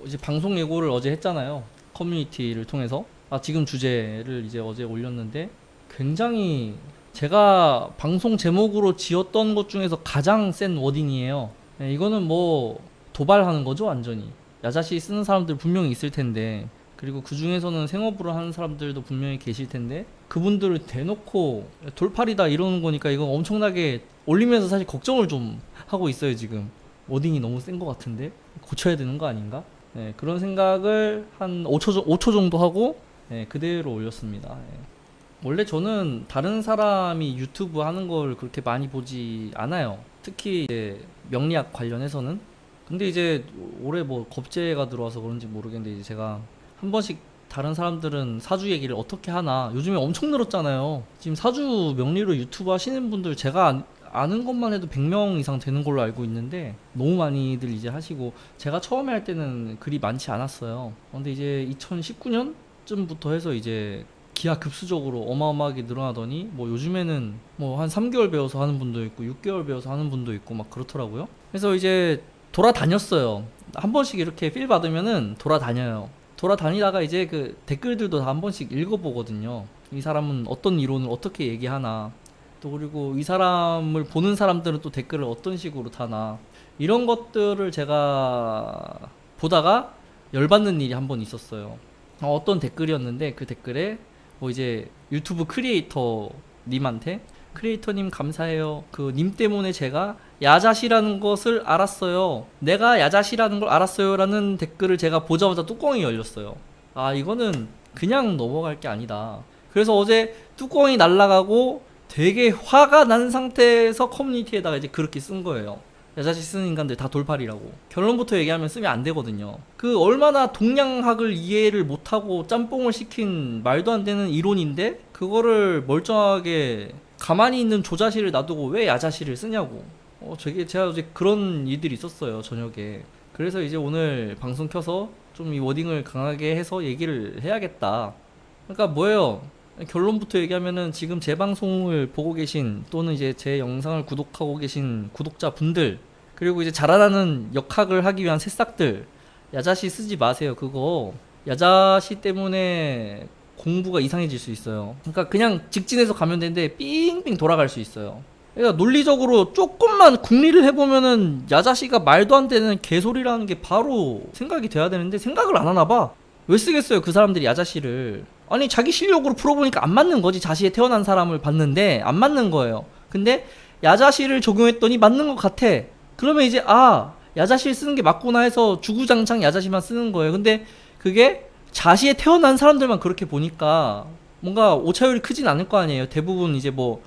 이제 방송 예고를 어제 했잖아요. 커뮤니티를 통해서. 지금 주제를 이제 어제 올렸는데 굉장히 제가 방송 제목으로 지었던 것 중에서 가장 센 워딩이에요. 이거는 뭐 도발하는 거죠, 완전히. 야자시 쓰는 사람들 분명히 있을 텐데, 그리고 그 중에서는 생업으로 하는 사람들도 분명히 계실 텐데, 그분들을 대놓고 돌팔이다 이러는 거니까 이건 엄청나게 올리면서 사실 걱정을 좀 하고 있어요, 지금. 워딩이 너무 센 것 같은데 고쳐야 되는 거 아닌가? 그런 생각을 한 5초 정도 하고 그대로 올렸습니다. 원래 저는 다른 사람이 유튜브 하는 걸 그렇게 많이 보지 않아요. 특히 이제 명리학 관련해서는. 근데 이제 올해 뭐 겁재가 들어와서 그런지 모르겠는데 이제 제가 한 번씩 다른 사람들은 사주 얘기를 어떻게 하나 요즘에 엄청 늘었잖아요. 지금 사주 명리로 유튜브 하시는 분들 제가 아는 것만 해도 100명 이상 되는 걸로 알고 있는데 너무 많이들 이제 하시고, 제가 처음에 할 때는 그리 많지 않았어요. 근데 이제 2019년쯤부터 해서 이제 기하급수적으로 어마어마하게 늘어나더니 뭐 요즘에는 뭐 한 3개월 배워서 하는 분도 있고 6개월 배워서 하는 분도 있고 막 그렇더라고요. 그래서 이제 돌아다녔어요. 한 번씩 이렇게 필 받으면은 돌아다녀요. 돌아다니다가 이제 그 댓글들도 다 한 번씩 읽어보거든요. 이 사람은 어떤 이론을 어떻게 얘기하나, 또 그리고 이 사람을 보는 사람들은 또 댓글을 어떤 식으로 다나, 이런 것들을 제가 보다가 열받는 일이 한 번 있었어요. 어떤 댓글이었는데 그 댓글에 뭐 이제 유튜브 크리에이터 님한테, 크리에이터님 감사해요. 그 님 때문에 제가 야자시라는 것을 알았어요. 내가 야자시라는 걸 알았어요. 라는 댓글을 제가 보자마자 뚜껑이 열렸어요. 이거는 그냥 넘어갈 게 아니다. 그래서 어제 뚜껑이 날아가고 되게 화가 난 상태에서 커뮤니티에다가 이제 그렇게 쓴 거예요. 야자시 쓰는 인간들 다 돌팔이라고. 결론부터 얘기하면 쓰면 안 되거든요. 그 얼마나 동양학을 이해를 못하고 짬뽕을 시킨 말도 안 되는 이론인데, 그거를 멀쩡하게 가만히 있는 조자시를 놔두고 왜 야자시를 쓰냐고. 제가 어제 그런 일들이 있었어요, 저녁에. 그래서 이제 오늘 방송 켜서 좀 이 워딩을 강하게 해서 얘기를 해야겠다. 그러니까 뭐예요? 결론부터 얘기하면은 지금 제 방송을 보고 계신, 또는 이제 제 영상을 구독하고 계신 구독자분들, 그리고 이제 자라나는 역학을 하기 위한 새싹들, 야자시 쓰지 마세요. 그거 야자시 때문에 공부가 이상해질 수 있어요. 그러니까 그냥 직진해서 가면 되는데 삥삥 돌아갈 수 있어요. 그러니까 논리적으로 조금만 궁리를 해보면은 야자시가 말도 안 되는 개소리라는 게 바로 생각이 돼야 되는데 생각을 안 하나 봐. 왜 쓰겠어요, 그 사람들이 야자시를. 아니, 자기 실력으로 풀어보니까 안 맞는 거지. 자시에 태어난 사람을 봤는데 안 맞는 거예요. 근데 야자시를 적용했더니 맞는 것 같아. 그러면 이제 야자시를 쓰는 게 맞구나 해서 주구장창 야자시만 쓰는 거예요. 근데 그게 자시에 태어난 사람들만 그렇게 보니까 뭔가 오차율이 크진 않을 거 아니에요. 대부분 이제 뭐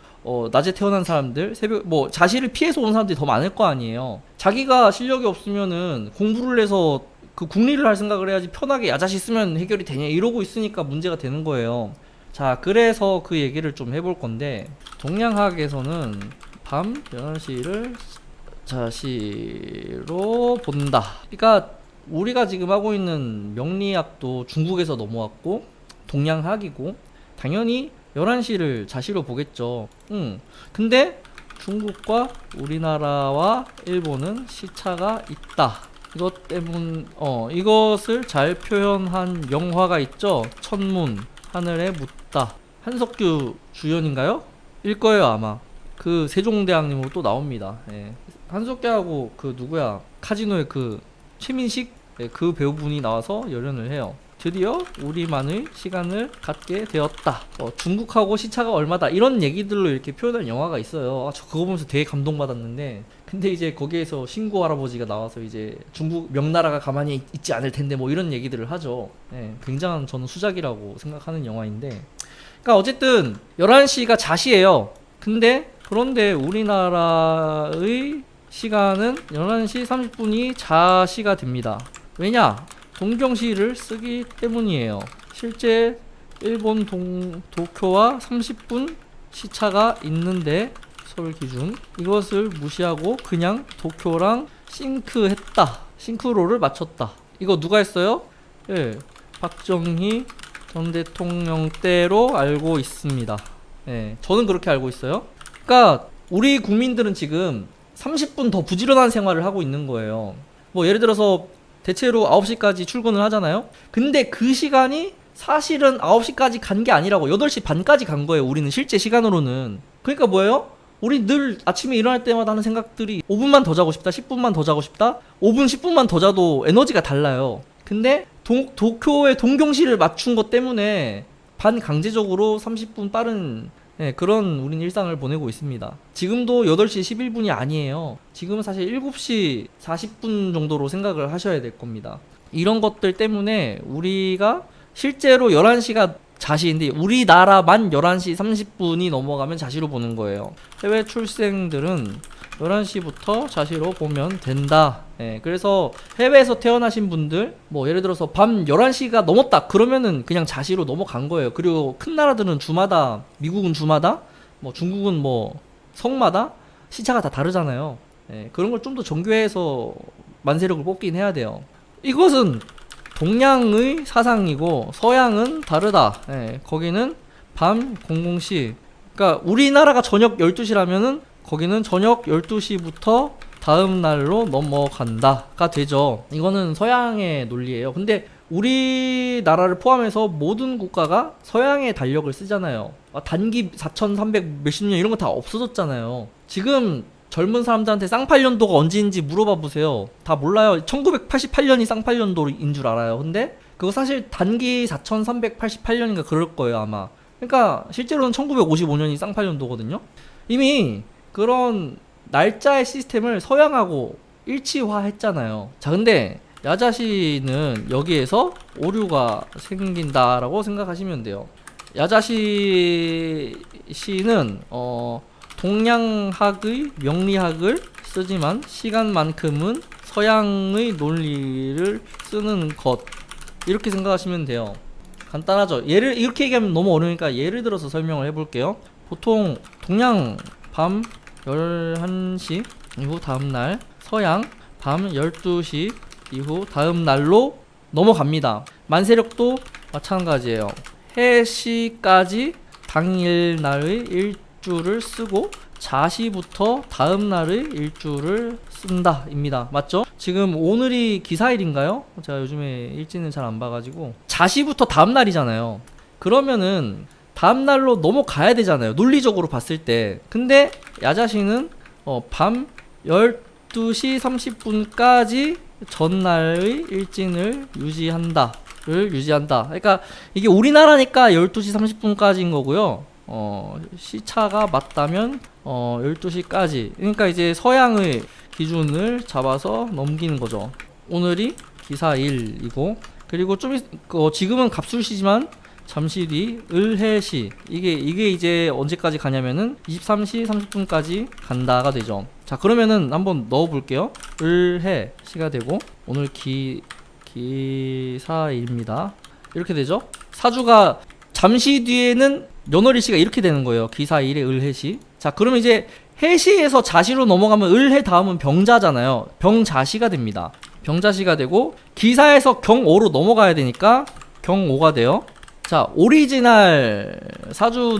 낮에 태어난 사람들, 새벽 뭐 자시를 피해서 온 사람들이 더 많을 거 아니에요. 자기가 실력이 없으면은 공부를 해서 그 국리를 할 생각을 해야지, 편하게 야자시 쓰면 해결이 되냐 이러고 있으니까 문제가 되는 거예요. 자, 그래서 그 얘기를 좀 해볼 건데, 동양학에서는 밤 11시를 자시로 본다. 그러니까 우리가 지금 하고 있는 명리학도 중국에서 넘어왔고 동양학이고 당연히 11시를 자시로 보겠죠. 근데 중국과 우리나라와 일본은 시차가 있다. 이것을 잘 표현한 영화가 있죠. 천문, 하늘에 묻다. 한석규 주연인가요? 일 거예요, 아마. 그 세종대왕님으로 또 나옵니다. 한석규하고 그 누구야? 카지노의 그 최민식? 그 배우분이 나와서 열연을 해요. 드디어 우리만의 시간을 갖게 되었다. 중국하고 시차가 얼마다. 이런 얘기들로 이렇게 표현한 영화가 있어요. 저 그거 보면서 되게 감동받았는데, 근데 이제 거기에서 신고 할아버지가 나와서 이제 중국 명나라가 가만히 있지 않을 텐데 뭐 이런 얘기들을 하죠. 굉장한 저는 수작이라고 생각하는 영화인데, 그러니까 어쨌든 11시가 자시예요. 그런데 우리나라의 시간은 11시 30분이 자시가 됩니다. 왜냐? 동경시를 쓰기 때문이에요. 실제 일본 도쿄와 30분 시차가 있는데, 서울 기준 이것을 무시하고 그냥 도쿄랑 싱크했다. 싱크로를 맞췄다. 이거 누가 했어요? 박정희 전 대통령 때로 알고 있습니다. 저는 그렇게 알고 있어요. 그러니까 우리 국민들은 지금 30분 더 부지런한 생활을 하고 있는 거예요. 뭐 예를 들어서 대체로 9시까지 출근을 하잖아요. 근데 그 시간이 사실은 9시까지 간 게 아니라고 8시 반까지 간 거예요. 우리는 실제 시간으로는. 그러니까 뭐예요? 우리 늘 아침에 일어날 때마다 하는 생각들이 5분만 더 자고 싶다, 10분만 더 자고 싶다, 5분, 10분만 더 자도 에너지가 달라요. 근데 도쿄의 동경시를 맞춘 것 때문에 반강제적으로 30분 빠른 그런 우린 일상을 보내고 있습니다. 지금도 8시 11분이 아니에요. 지금은 사실 7시 40분 정도로 생각을 하셔야 될 겁니다. 이런 것들 때문에 우리가 실제로 11시가 자시인데 우리나라만 11시 30분이 넘어가면 자시로 보는 거예요. 해외 출생들은 11시부터 자시로 보면 된다. 그래서 해외에서 태어나신 분들 뭐 예를 들어서 밤 11시가 넘었다 그러면은 그냥 자시로 넘어간 거예요. 그리고 큰 나라들은 주마다, 미국은 주마다, 뭐 중국은 뭐 성마다 시차가 다 다르잖아요. 그런 걸 좀 더 정교해서 만세력을 뽑긴 해야 돼요. 이것은 동양의 사상이고 서양은 다르다. 거기는 밤 00시. 그러니까 우리나라가 저녁 12시라면은 거기는 저녁 12시부터 다음 날로 넘어간다가 되죠. 이거는 서양의 논리예요. 근데 우리나라를 포함해서 모든 국가가 서양의 달력을 쓰잖아요. 단기 4300 몇십 년 이런 거 다 없어졌잖아요. 지금 젊은 사람들한테 쌍팔년도가 언제인지 물어봐 보세요. 다 몰라요. 1988년이 쌍팔년도인 줄 알아요. 근데 그거 사실 단기 4388년인가 그럴 거예요 아마. 그러니까 실제로는 1955년이 쌍팔년도거든요. 이미 그런 날짜의 시스템을 서양하고 일치화했잖아요. 자, 근데 야자시는 여기에서 오류가 생긴다라고 생각하시면 돼요. 야자시는 동양학의 명리학을 쓰지만 시간만큼은 서양의 논리를 쓰는 것, 이렇게 생각하시면 돼요. 간단하죠. 예를 이렇게 얘기하면 너무 어려우니까 예를 들어서 설명을 해볼게요. 보통 동양 밤 11시 이후 다음날, 서양 밤 12시 이후 다음날로 넘어갑니다. 만세력도 마찬가지예요. 해시까지 당일날의 일주를 쓰고 자시부터 다음날의 일주를 쓴다 입니다. 맞죠? 지금 오늘이 기사일인가요? 제가 요즘에 일지는 잘 안 봐가지고 자시부터 다음날이잖아요. 그러면은 다음날로 넘어가야 되잖아요. 논리적으로 봤을 때. 근데 야자시는 밤 12시 30분까지 전날의 일진을 유지한다. 그러니까 이게 우리나라니까 12시 30분까지인 거고요. 시차가 맞다면 12시까지. 그러니까 이제 서양의 기준을 잡아서 넘기는 거죠. 오늘이 기사 1이고 그리고 지금은 갑술시지만 잠시 뒤 을해시, 이게 이제 언제까지 가냐면은 23시 30분까지 간다가 되죠. 자, 그러면은 한번 넣어 볼게요. 을해시가 되고 오늘 기사일입니다. 이렇게 되죠. 사주가 잠시 뒤에는 연월일시가 이렇게 되는 거예요. 기사일에 을해시. 자, 그러면 이제 해시에서 자시로 넘어가면 을해 다음은 병자잖아요. 병자시가 됩니다. 병자시가 되고 기사에서 경오로 넘어가야 되니까 경오가 돼요. 자, 오리지널 사주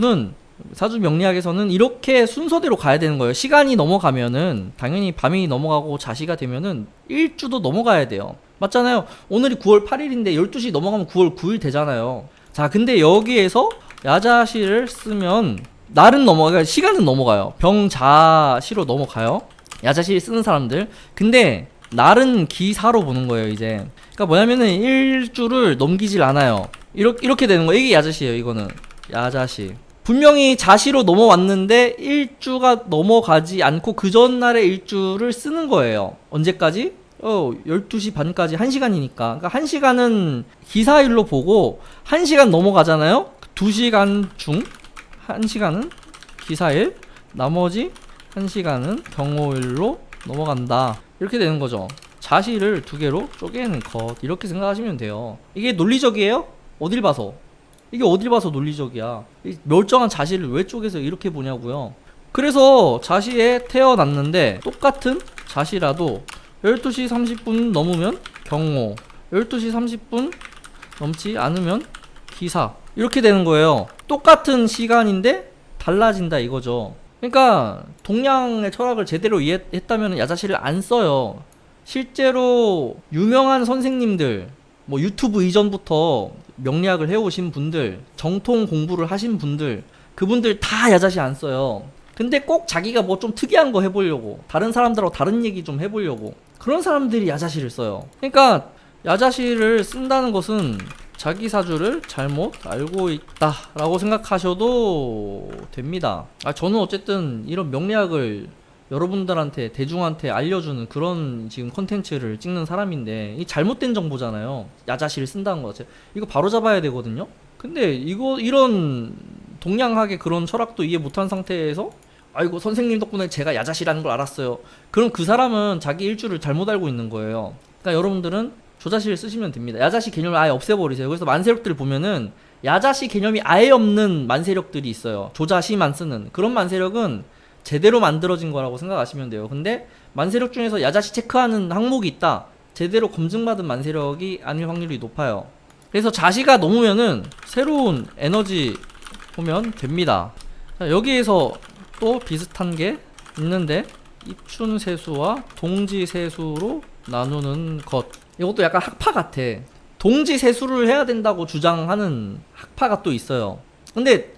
명리학에서는 이렇게 순서대로 가야 되는 거예요. 시간이 넘어가면은 당연히 밤이 넘어가고 자시가 되면은 일주도 넘어가야 돼요. 맞잖아요. 오늘이 9월 8일인데 12시 넘어가면 9월 9일 되잖아요. 자, 근데 여기에서 야자시를 쓰면 날은 넘어가요. 시간은 넘어가요. 병자시로 넘어가요. 야자시 쓰는 사람들. 근데 날은 기사로 보는 거예요, 이제. 그러니까 뭐냐면은 일주를 넘기질 않아요. 이렇게 되는 거예요. 이게 야자시예요, 이거는. 야자시. 분명히 자시로 넘어왔는데 일주가 넘어가지 않고 그 전날의 일주를 쓰는 거예요. 언제까지? 12시 반까지 1시간이니까. 그러니까 1시간은 기사일로 보고 1시간 넘어가잖아요. 2시간 중 1시간은 기사일, 나머지 1시간은 경호일로 넘어간다. 이렇게 되는 거죠. 자시를 2개로 쪼개는 것, 이렇게 생각하시면 돼요. 이게 논리적이에요? 어딜 봐서? 이게 어딜 봐서 논리적이야? 이 멀쩡한 자시를 왜 쪼개서 이렇게 보냐고요. 그래서 자시에 태어났는데 똑같은 자시라도 12시 30분 넘으면 경호, 12시 30분 넘지 않으면 기사, 이렇게 되는 거예요. 똑같은 시간인데 달라진다 이거죠. 그러니까 동양의 철학을 제대로 이해했다면 야자시를 안 써요. 실제로 유명한 선생님들, 뭐 유튜브 이전부터 명리학을 해오신 분들, 정통 공부를 하신 분들, 그분들 다 야자시 안 써요. 근데 꼭 자기가 뭐 좀 특이한 거 해보려고, 다른 사람들하고 다른 얘기 좀 해보려고, 그런 사람들이 야자시를 써요. 그러니까 야자시를 쓴다는 것은 자기 사주를 잘못 알고 있다라고 생각하셔도 됩니다. 저는 어쨌든 이런 명리학을 여러분들한테, 대중한테 알려주는 그런 지금 컨텐츠를 찍는 사람인데, 이 잘못된 정보잖아요. 야자시를 쓴다는 거 자체. 이거 바로 잡아야 되거든요. 근데 이런 동양학의 그런 철학도 이해 못한 상태에서 아이고 선생님 덕분에 제가 야자시라는 걸 알았어요. 그럼 그 사람은 자기 일주를 잘못 알고 있는 거예요. 그러니까 여러분들은 조자시를 쓰시면 됩니다. 야자시 개념을 아예 없애버리세요. 그래서 만세력들을 보면은 야자시 개념이 아예 없는 만세력들이 있어요. 조자시만 쓰는 그런 만세력은 제대로 만들어진 거라고 생각하시면 돼요. 근데 만세력 중에서 야자시 체크하는 항목이 있다. 제대로 검증받은 만세력이 아닐 확률이 높아요. 그래서 자시가 넘으면은 새로운 에너지 보면 됩니다. 자, 여기에서 또 비슷한 게 있는데 입춘세수와 동지세수로 나누는 것. 이것도 약간 학파 같아. 동지세수를 해야 된다고 주장하는 학파가 또 있어요. 근데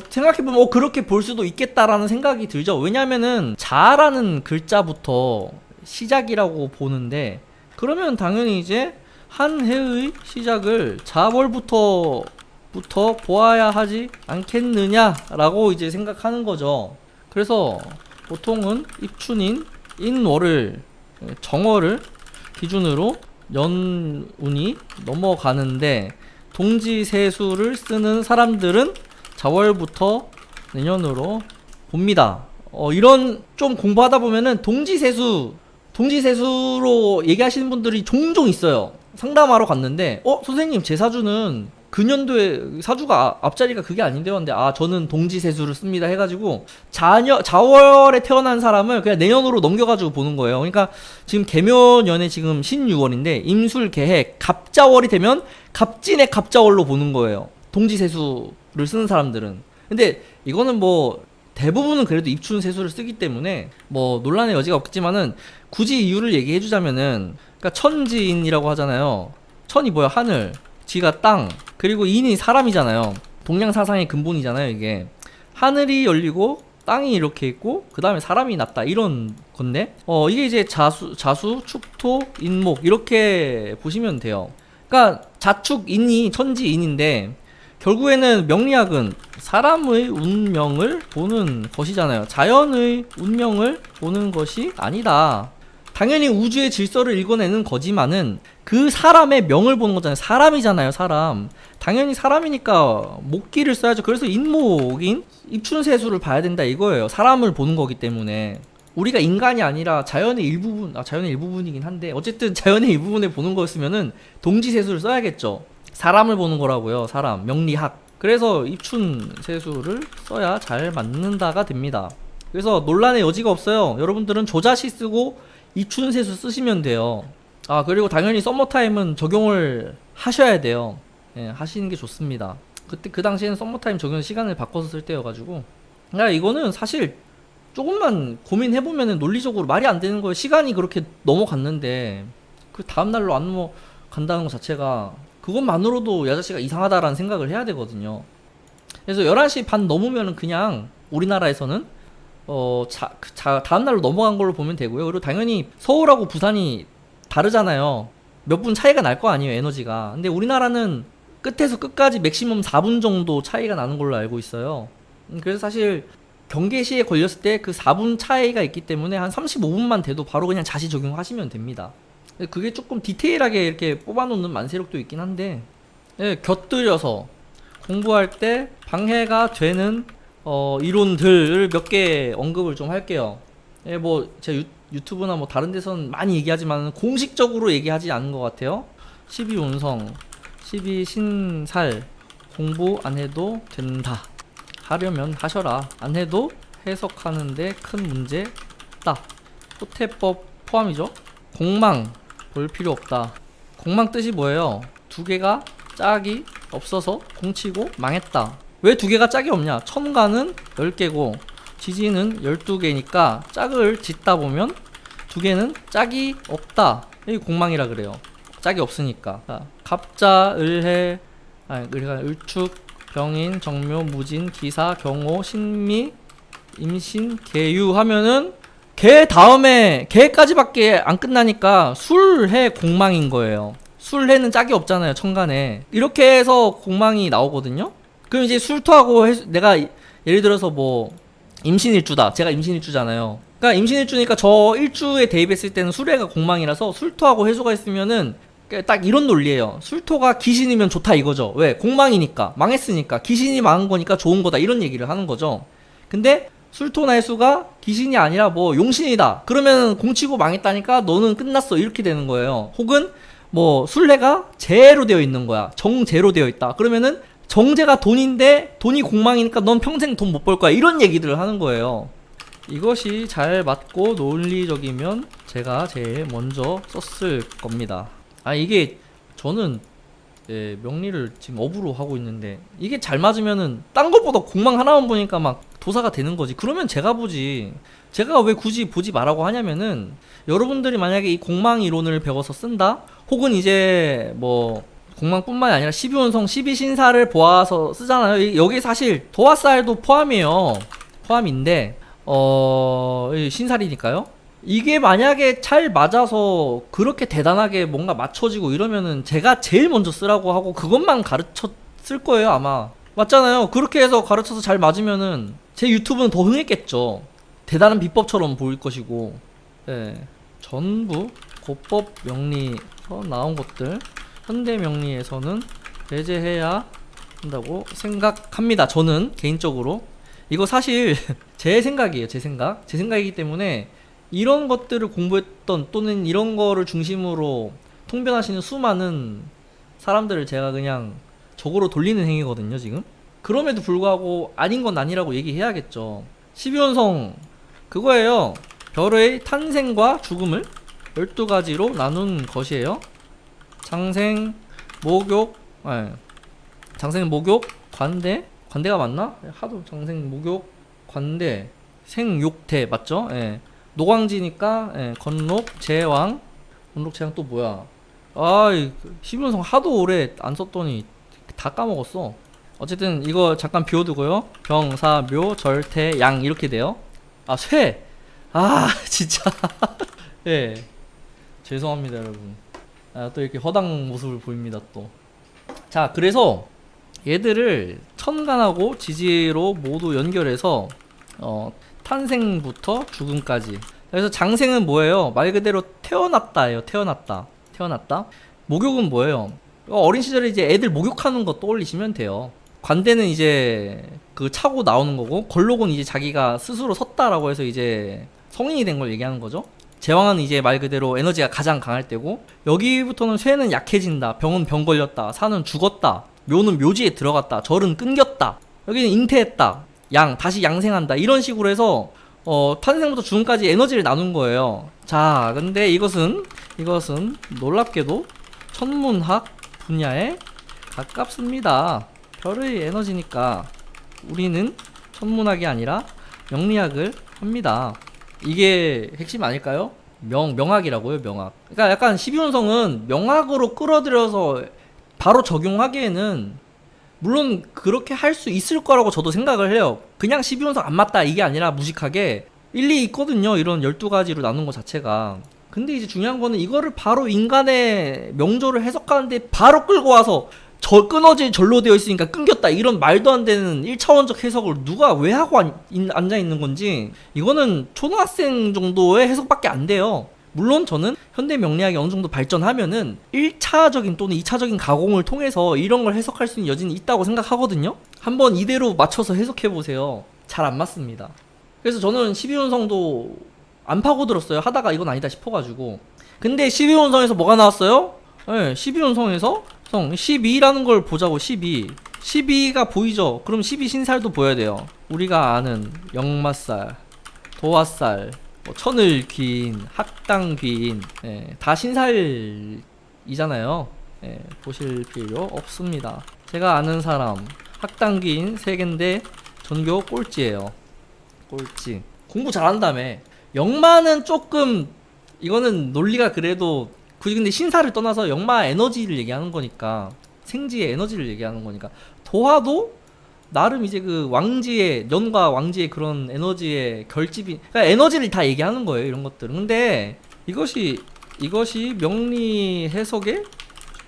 생각해보면 그렇게 볼 수도 있겠다라는 생각이 들죠. 왜냐면은 자라는 글자부터 시작이라고 보는데, 그러면 당연히 이제 한 해의 시작을 자월부터 보아야 하지 않겠느냐라고 이제 생각하는 거죠. 그래서 보통은 입춘인 인월을, 정월을 기준으로 연운이 넘어가는데, 동지세수를 쓰는 사람들은 자월부터 내년으로 봅니다. 이런 좀 공부하다 보면은 동지세수로 얘기하시는 분들이 종종 있어요. 상담하러 갔는데 선생님 제 사주는 근년도에 사주가 앞자리가 그게 아닌데요. 근데 저는 동지세수를 씁니다 해가지고 자월에 태어난 사람을 그냥 내년으로 넘겨가지고 보는 거예요. 그러니까 지금 개묘년에 지금 신유월인데 임술개해 갑자월이 되면 갑진의 갑자월로 보는 거예요. 동지세수를 쓰는 사람들은. 근데 이거는 뭐 대부분은 그래도 입춘세수를 쓰기 때문에 뭐 논란의 여지가 없겠지만은, 굳이 이유를 얘기해주자면은, 그러니까 천지인이라고 하잖아요. 천이 뭐야? 하늘, 지가 땅, 그리고 인이 사람이잖아요. 동양 사상의 근본이잖아요. 이게 하늘이 열리고 땅이 이렇게 있고 그 다음에 사람이 났다, 이런 건데 이게 이제 자수, 축토, 인목 이렇게 보시면 돼요. 그러니까 자축인이 천지인인데, 결국에는 명리학은 사람의 운명을 보는 것이잖아요. 자연의 운명을 보는 것이 아니다. 당연히 우주의 질서를 읽어내는 거지만은 그 사람의 명을 보는 거잖아요. 사람이잖아요, 사람. 당연히 사람이니까 목기를 써야죠. 그래서 인목인 입춘세수를 봐야 된다 이거예요. 사람을 보는 거기 때문에. 우리가 인간이 아니라 자연의 일부분, 자연의 일부분이긴 한데, 어쨌든 자연의 일부분에 보는 거였으면은 동지세수를 써야겠죠. 사람을 보는 거라고요. 사람, 명리학. 그래서 입춘세수를 써야 잘 맞는다가 됩니다. 그래서 논란의 여지가 없어요. 여러분들은 조자시 쓰고 입춘세수 쓰시면 돼요. 그리고 당연히 썸머타임은 적용을 하셔야 돼요. 하시는 게 좋습니다. 그때 그 당시에는 썸머타임 적용 시간을 바꿔서 쓸 때여가지고, 그러니까 이거는 사실 조금만 고민해보면은 논리적으로 말이 안 되는 거예요. 시간이 그렇게 넘어갔는데 그 다음날로 안 넘어간다는 것 자체가, 그것만으로도 야자씨가 이상하다라는 생각을 해야 되거든요. 그래서 11시 반 넘으면은 그냥 우리나라에서는 다음날로 넘어간 걸로 보면 되고요. 그리고 당연히 서울하고 부산이 다르잖아요. 몇 분 차이가 날 거 아니에요, 에너지가. 근데 우리나라는 끝에서 끝까지 맥시멈 4분 정도 차이가 나는 걸로 알고 있어요. 그래서 사실 경계시에 걸렸을 때 그 4분 차이가 있기 때문에 한 35분만 돼도 바로 그냥 자시 적용하시면 됩니다. 그게 조금 디테일하게 이렇게 뽑아놓는 만세력도 있긴 한데, 곁들여서 공부할 때 방해가 되는 이론들을 몇 개 언급을 좀 할게요. 뭐 제 유튜브나 뭐 다른 데서는 많이 얘기하지만 공식적으로 얘기하지 않은 것 같아요. 12운성, 12신살 공부 안 해도 된다. 하려면 하셔라. 안 해도 해석하는데 큰 문제 없다. 호태법 포함이죠. 공망 볼 필요 없다. 공망 뜻이 뭐예요? 두 개가 짝이 없어서 공치고 망했다. 왜 두 개가 짝이 없냐? 천간은 10개고 지지는 12개니까 짝을 짓다 보면 두 개는 짝이 없다. 여기 공망이라 그래요. 짝이 없으니까. 자, 갑자, 을해, 을축, 병인, 정묘, 무진, 기사, 경호, 신미, 임신, 계유 하면은 개 다음에 개까지밖에 안 끝나니까 술해 공망인 거예요. 술해는 짝이 없잖아요, 천간에. 이렇게 해서 공망이 나오거든요. 그럼 이제 술토하고 내가 예를 들어서 뭐 임신일주다. 제가 임신일주잖아요. 그러니까 임신일주니까 저 일주에 대입했을 때는 술해가 공망이라서 술토하고 해소가 있으면은 딱 이런 논리예요. 술토가 기신이면 좋다 이거죠. 왜? 공망이니까. 망했으니까. 기신이 망한 거니까 좋은 거다. 이런 얘기를 하는 거죠. 근데 술토나 해수가 기신이 아니라 뭐 용신이다. 그러면 공치고 망했다니까 너는 끝났어. 이렇게 되는 거예요. 혹은 뭐 술래가 재로 되어 있는 거야. 정재로 되어 있다. 그러면은 정제가 돈인데 돈이 공망이니까 넌 평생 돈 못 벌 거야. 이런 얘기들을 하는 거예요. 이것이 잘 맞고 논리적이면 제가 제일 먼저 썼을 겁니다. 이게 저는 명리를 지금 업으로 하고 있는데 이게 잘 맞으면은 딴 것보다 공망 하나만 보니까 막 도사가 되는 거지. 그러면 제가 보지. 제가 왜 굳이 보지 말라고 하냐면은 여러분들이 만약에 이 공망 이론을 배워서 쓴다? 혹은 이제 뭐 공망뿐만이 아니라 12운성 12신사를 보아서 쓰잖아요. 여기 사실 도화살도 포함이에요. 포함인데 신살이니까요. 이게 만약에 잘 맞아서 그렇게 대단하게 뭔가 맞춰지고 이러면은 제가 제일 먼저 쓰라고 하고 그것만 가르쳐 쓸 거예요 아마. 맞잖아요. 그렇게 해서 가르쳐서 잘 맞으면은 제 유튜브는 더 흥했겠죠. 대단한 비법처럼 보일 것이고. 전부 고법 명리에서 나온 것들 현대 명리에서는 배제해야 한다고 생각합니다. 저는 개인적으로 이거 사실 제 생각이에요. 제 생각이기 때문에 이런 것들을 공부했던 또는 이런 거를 중심으로 통변하시는 수많은 사람들을 제가 그냥 적으로 돌리는 행위거든요 지금. 그럼에도 불구하고 아닌 건 아니라고 얘기해야겠죠. 12원성 그거예요. 별의 탄생과 죽음을 12가지로 나눈 것이에요. 장생, 목욕, 장생, 목욕, 관대가 맞나? 하도 장생, 목욕, 관대, 생욕태 맞죠? 노광지니까 건록, 제왕, 건록, 제왕 또 뭐야? 12원성 하도 오래 안 썼더니 다 까먹었어. 어쨌든 이거 잠깐 비워두고요. 병, 묘, 절태, 양 이렇게 돼요. 쇠! 진짜 죄송합니다 여러분. 또 이렇게 허당 모습을 보입니다 또. 자, 그래서 얘들을 천간하고 지지로 모두 연결해서 탄생부터 죽음까지. 그래서 장생은 뭐예요? 말 그대로 태어났다예요. 태어났다. 목욕은 뭐예요? 어린 시절에 이제 애들 목욕하는 거 떠올리시면 돼요. 관대는 이제 그 차고 나오는 거고, 걸록은 이제 자기가 스스로 섰다라고 해서 이제 성인이 된 걸 얘기하는 거죠. 제왕은 이제 말 그대로 에너지가 가장 강할 때고, 여기부터는 쇠는 약해진다, 병은 병 걸렸다, 사는 죽었다, 묘는 묘지에 들어갔다, 절은 끊겼다, 여기는 잉태했다, 양 다시 양생한다, 이런 식으로 해서 탄생부터 죽음까지 에너지를 나눈 거예요. 자, 근데 이것은 놀랍게도 천문학 분야에 가깝습니다. 별의 에너지니까 우리는 천문학이 아니라 명리학을 합니다. 이게 핵심 아닐까요? 명학이라고요, 명학. 그러니까 약간 12운성은 명학으로 끌어들여서 바로 적용하기에는 물론 그렇게 할 수 있을 거라고 저도 생각을 해요. 그냥 12운성 안 맞다 이게 아니라 무식하게 일리 있거든요. 이런 12가지로 나눈 것 자체가. 근데 이제 중요한 거는 이거를 바로 인간의 명조를 해석하는데 바로 끌고 와서 끊어질 절로 되어 있으니까 끊겼다, 이런 말도 안 되는 1차원적 해석을 누가 왜 하고 앉아 있는 건지, 이거는 초등학생 정도의 해석밖에 안 돼요. 물론 저는 현대 명리학이 어느 정도 발전하면은 1차적인 또는 2차적인 가공을 통해서 이런 걸 해석할 수 있는 여지는 있다고 생각하거든요. 한번 이대로 맞춰서 해석해 보세요. 잘 안 맞습니다. 그래서 저는 12운성도 안 파고들었어요. 하다가 이건 아니다 싶어가지고. 근데 12운성에서 뭐가 나왔어요? 12운성에서 12라는 걸 보자고. 12가 보이죠? 그럼 12신살도 보여야 돼요. 우리가 아는 역마살, 도화살, 천을귀인, 학당귀인, 다 신살이잖아요. 보실 필요 없습니다. 제가 아는 사람 학당귀인 3개인데 전교 꼴찌예요. 꼴찌. 공부 잘한다며. 역마는 조금 이거는 논리가 그래도 굳이 근데 신사를 떠나서 역마 에너지를 얘기하는 거니까 생지의 에너지를 얘기하는 거니까 도화도 나름 이제 그 왕지의 년과 왕지의 그런 에너지의 결집이 그러니까 에너지를 다 얘기하는 거예요 이런 것들은. 근데 이것이 명리 해석의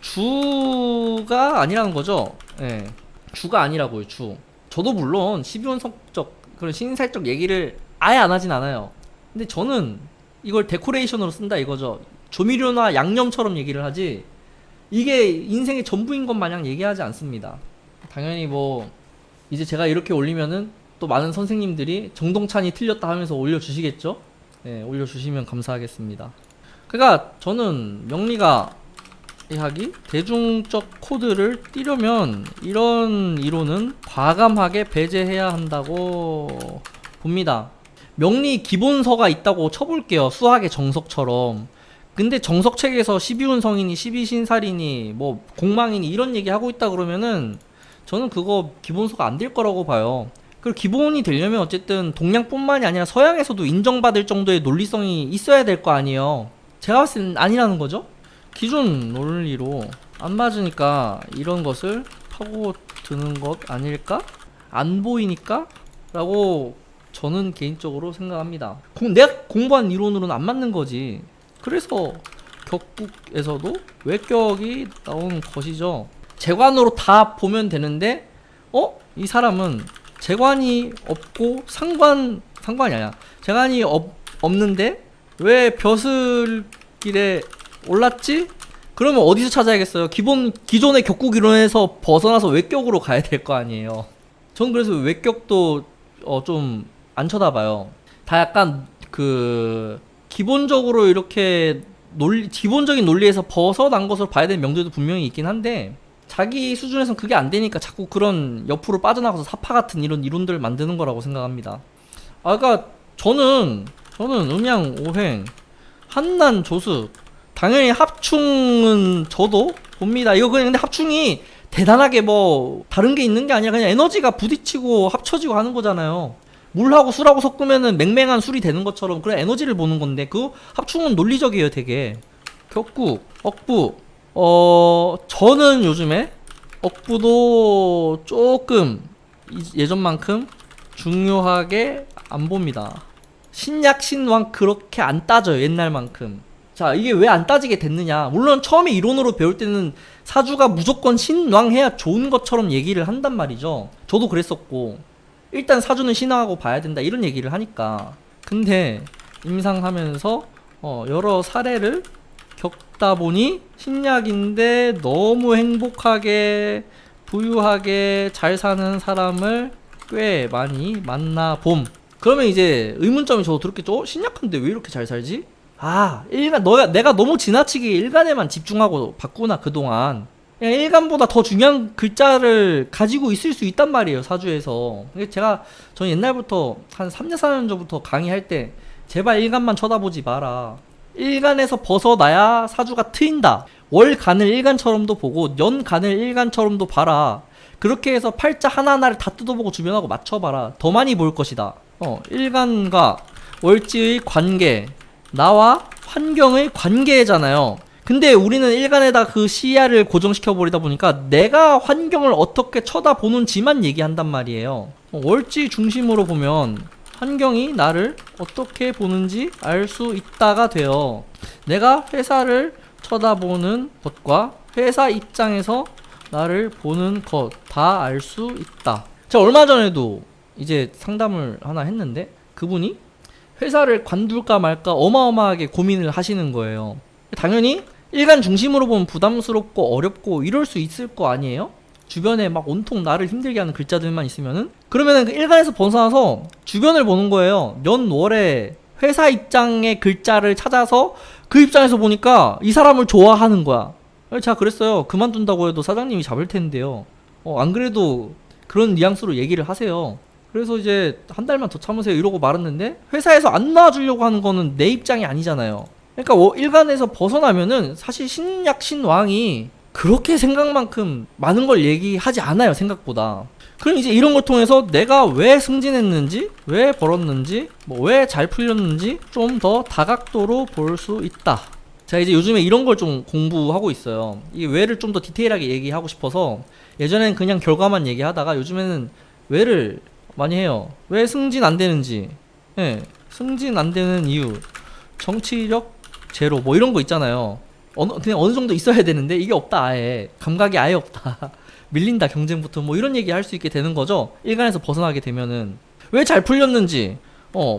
주가 아니라는 거죠. 예. 주가 아니라고요, 주. 저도 물론 12원석적 그런 신살적 얘기를 아예 안 하진 않아요. 근데 저는 이걸 데코레이션으로 쓴다 이거죠. 조미료나 양념처럼 얘기를 하지 이게 인생의 전부인 것 마냥 얘기하지 않습니다. 당연히 뭐 이제 제가 이렇게 올리면은 또 많은 선생님들이 정동찬이 틀렸다 하면서 올려주시겠죠? 네, 올려주시면 감사하겠습니다. 그러니까 저는 명리가 이야기 대중적 코드를 띄려면 이런 이론은 과감하게 배제해야 한다고 봅니다. 명리 기본서가 있다고 쳐볼게요. 수학의 정석처럼. 근데 정석책에서 12운성이니 12신살이니 뭐 공망이니 이런 얘기 하고 있다 그러면은 저는 그거 기본서가 안 될 거라고 봐요. 그리고 기본이 되려면 어쨌든 동양뿐만이 아니라 서양에서도 인정받을 정도의 논리성이 있어야 될 거 아니에요. 제가 봤을 땐 아니라는 거죠. 기존 논리로 안 맞으니까 이런 것을 파고드는 것 아닐까? 안 보이니까? 라고 저는 개인적으로 생각합니다. 내가 공부한 이론으로는 안 맞는 거지. 그래서 격국에서도 외격이 나온 것이죠. 재관으로 다 보면 되는데 이 사람은 재관이 없고 상관이 아니야. 재관이 없는데 왜 벼슬길에 올랐지? 그러면 어디서 찾아야겠어요? 기존의 격국 이론에서 벗어나서 외격으로 가야 될 거 아니에요. 전 그래서 외격도 좀 안 쳐다봐요. 다 약간 그 기본적으로 이렇게 기본적인 논리에서 벗어난 것으로 봐야 되는 명제도 분명히 있긴 한데 자기 수준에선 그게 안 되니까 자꾸 그런 옆으로 빠져나가서 사파 같은 이런 이론들을 만드는 거라고 생각합니다. 그러니까 저는 음양 오행 한난 조수 당연히 합충은 저도 봅니다. 이거 그냥 근데 합충이 대단하게 뭐 다른 게 있는 게 아니라 그냥 에너지가 부딪히고 합쳐지고 하는 거잖아요. 물하고 술하고 섞으면은 맹맹한 술이 되는 것처럼 그런 에너지를 보는 건데 그 합충은 논리적이에요 되게. 격국, 억부 저는 요즘에 억부도 조금 예전만큼 중요하게 안 봅니다. 신약 신왕 그렇게 안 따져요 옛날만큼. 자 이게 왜 안 따지게 됐느냐. 물론 처음에 이론으로 배울 때는 사주가 무조건 신왕해야 좋은 것처럼 얘기를 한단 말이죠. 저도 그랬었고 일단 사주는 신왕하고 봐야 된다 이런 얘기를 하니까. 근데 임상하면서 여러 사례를 겪다 보니 신약인데 너무 행복하게 부유하게 잘 사는 사람을 꽤 많이 만나봄. 그러면 이제 의문점이 저도 들었겠죠. 신약한데 왜 이렇게 잘 살지? 내가 너무 지나치게 일간에만 집중하고 봤구나 그동안. 그냥 일간보다 더 중요한 글자를 가지고 있을 수 있단 말이에요 사주에서. 저는 옛날부터 한 3년 4년 전부터 강의할 때 제발 일간만 쳐다보지 마라. 일간에서 벗어나야 사주가 트인다. 월간을 일간처럼도 보고 년간을 일간처럼도 봐라. 그렇게 해서 팔자 하나하나를 다 뜯어보고 주변하고 맞춰봐라. 더 많이 보일 것이다. 일간과 월지의 관계, 나와 환경의 관계잖아요. 근데 우리는 일간에다 그 시야를 고정시켜버리다 보니까 내가 환경을 어떻게 쳐다보는지만 얘기한단 말이에요. 월지 중심으로 보면 환경이 나를 어떻게 보는지 알 수 있다가 돼요. 내가 회사를 쳐다보는 것과 회사 입장에서 나를 보는 것 다 알 수 있다. 제가 얼마 전에도 이제 상담을 하나 했는데 그분이 회사를 관둘까 말까 어마어마하게 고민을 하시는 거예요. 당연히 일간 중심으로 보면 부담스럽고 어렵고 이럴 수 있을 거 아니에요? 주변에 막 온통 나를 힘들게 하는 글자들만 있으면은. 그러면은 그 일간에서 벗어나서 주변을 보는 거예요. 연월에 회사 입장의 글자를 찾아서 그 입장에서 보니까 이 사람을 좋아하는 거야. 제가 그랬어요. 그만둔다고 해도 사장님이 잡을 텐데요. 안 그래도 그런 뉘앙스로 얘기를 하세요. 그래서 이제 한 달만 더 참으세요 이러고 말았는데 회사에서 안 놔주려고 하는 거는 내 입장이 아니잖아요. 그러니까 일간에서 벗어나면은 사실 신약 신왕이 그렇게 생각만큼 많은 걸 얘기하지 않아요, 생각보다. 그럼 이제 이런 걸 통해서 내가 왜 승진했는지, 왜 벌었는지, 뭐 왜 잘 풀렸는지 좀 더 다각도로 볼 수 있다. 제가 이제 요즘에 이런 걸 좀 공부하고 있어요. 이 왜를 좀 더 디테일하게 얘기하고 싶어서 예전엔 그냥 결과만 얘기하다가 요즘에는 왜를 많이 해요. 왜 승진 안 되는지, 예, 승진 안 되는 이유, 정치력 제로 뭐 이런 거 있잖아요. 그냥 어느 정도 있어야 되는데 이게 없다, 아예 감각이 아예 없다. 밀린다, 경쟁부터 뭐 이런 얘기 할 수 있게 되는 거죠. 일간에서 벗어나게 되면은 왜 잘 풀렸는지,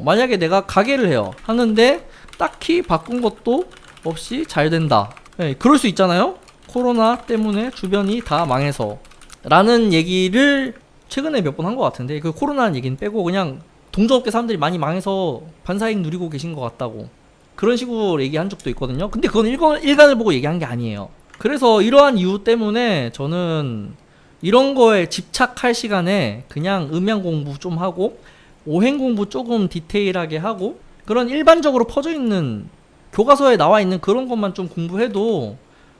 만약에 내가 가게를 해요 하는데 딱히 바꾼 것도 없이 잘 된다, 예, 그럴 수 있잖아요. 코로나 때문에 주변이 다 망해서 라는 얘기를 최근에 몇 번 한 것 같은데, 그 코로나는 얘기는 빼고 그냥 동종업계 사람들이 많이 망해서 반사이익 누리고 계신 것 같다고 그런 식으로 얘기한 적도 있거든요. 근데 그건 일간을 보고 얘기한 게 아니에요. 그래서 이러한 이유 때문에 저는 이런 거에 집착할 시간에 그냥 음양 공부 좀 하고 오행 공부 조금 디테일하게 하고 그런 일반적으로 퍼져 있는 교과서에 나와 있는 그런 것만 좀 공부해도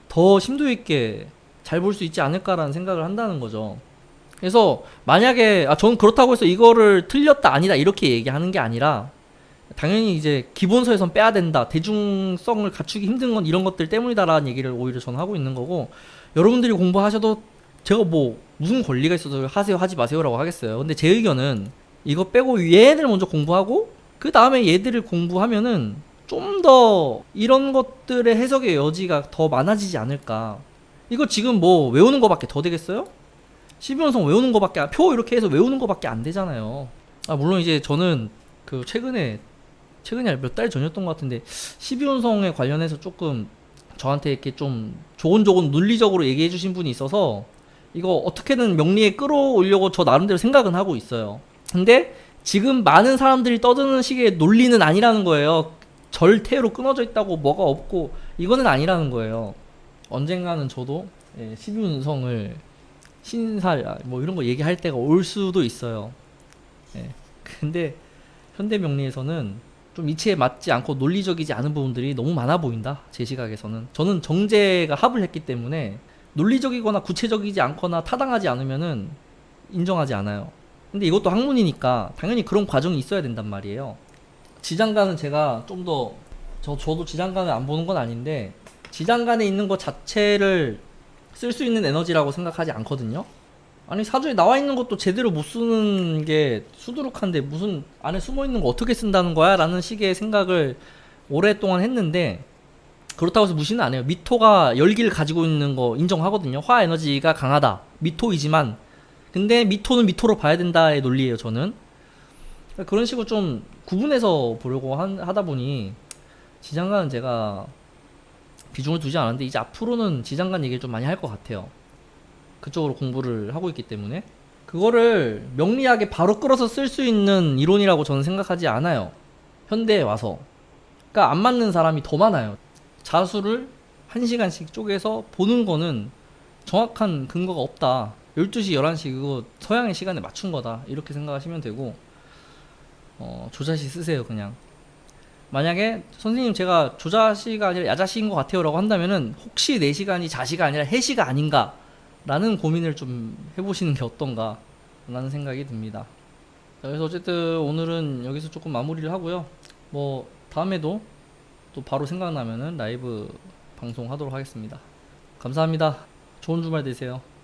더 심도 있게 잘 볼 수 있지 않을까라는 생각을 한다는 거죠. 그래서 만약에 저는 그렇다고 해서 이거를 틀렸다 아니다 이렇게 얘기하는 게 아니라, 당연히 이제 기본서에선 빼야 된다, 대중성을 갖추기 힘든 건 이런 것들 때문이다라는 얘기를 오히려 저는 하고 있는 거고, 여러분들이 공부하셔도 제가 뭐 무슨 권리가 있어서 하세요 하지 마세요라고 하겠어요. 근데 제 의견은 이거 빼고 얘들 먼저 공부하고 그 다음에 얘들을 공부하면은 좀 더 이런 것들의 해석의 여지가 더 많아지지 않을까. 이거 지금 뭐 외우는 거밖에 더 되겠어요? 12원성 외우는 거밖에 표 이렇게 해서 외우는 거밖에 안 되잖아요. 물론 이제 저는 그 최근에 몇 달 전이었던 것 같은데 12운성에 관련해서 조금 저한테 이렇게 좀 조곤조곤 논리적으로 얘기해 주신 분이 있어서 이거 어떻게든 명리에 끌어오려고 저 나름대로 생각은 하고 있어요. 근데 지금 많은 사람들이 떠드는 식의 논리는 아니라는 거예요. 절대로 끊어져 있다고 뭐가 없고 이거는 아니라는 거예요. 언젠가는 저도 12운성을 신사 뭐 이런 거 얘기할 때가 올 수도 있어요. 근데 현대 명리에서는 좀 이치에 맞지 않고 논리적이지 않은 부분들이 너무 많아 보인다, 제 시각에서는. 저는 정제가 합을 했기 때문에 논리적이거나 구체적이지 않거나 타당하지 않으면은 인정하지 않아요. 근데 이것도 학문이니까 당연히 그런 과정이 있어야 된단 말이에요. 지장간은 제가 좀 더 저도 지장간을 안 보는 건 아닌데 지장간에 있는 것 자체를 쓸 수 있는 에너지라고 생각하지 않거든요. 아니 사주에 나와 있는 것도 제대로 못 쓰는 게 수두룩한데 무슨 안에 숨어 있는 거 어떻게 쓴다는 거야? 라는 식의 생각을 오랫동안 했는데, 그렇다고 해서 무시는 안 해요. 미토가 열기를 가지고 있는 거 인정하거든요. 화 에너지가 강하다, 미토이지만. 근데 미토는 미토로 봐야 된다의 논리예요, 저는. 그런 식으로 좀 구분해서 보려고 하다 보니 지장간은 제가 비중을 두지 않았는데 이제 앞으로는 지장간 얘기를 좀 많이 할 것 같아요. 그쪽으로 공부를 하고 있기 때문에 그거를 명리학에 바로 끌어서 쓸 수 있는 이론이라고 저는 생각하지 않아요, 현대에 와서. 그러니까 안 맞는 사람이 더 많아요. 자수를 1시간씩 쪼개서 보는 거는 정확한 근거가 없다, 12시 11시 그거 서양의 시간에 맞춘 거다 이렇게 생각하시면 되고, 조자시 쓰세요 그냥. 만약에 선생님 제가 조자시가 아니라 야자시인 것 같아요 라고 한다면은 혹시 4시간이 자시가 아니라 해시가 아닌가 라는 고민을 좀 해보시는 게 어떤가 라는 생각이 듭니다. 자, 그래서 어쨌든 오늘은 여기서 조금 마무리를 하고요. 뭐 다음에도 또 바로 생각나면은 라이브 방송 하도록 하겠습니다. 감사합니다. 좋은 주말 되세요.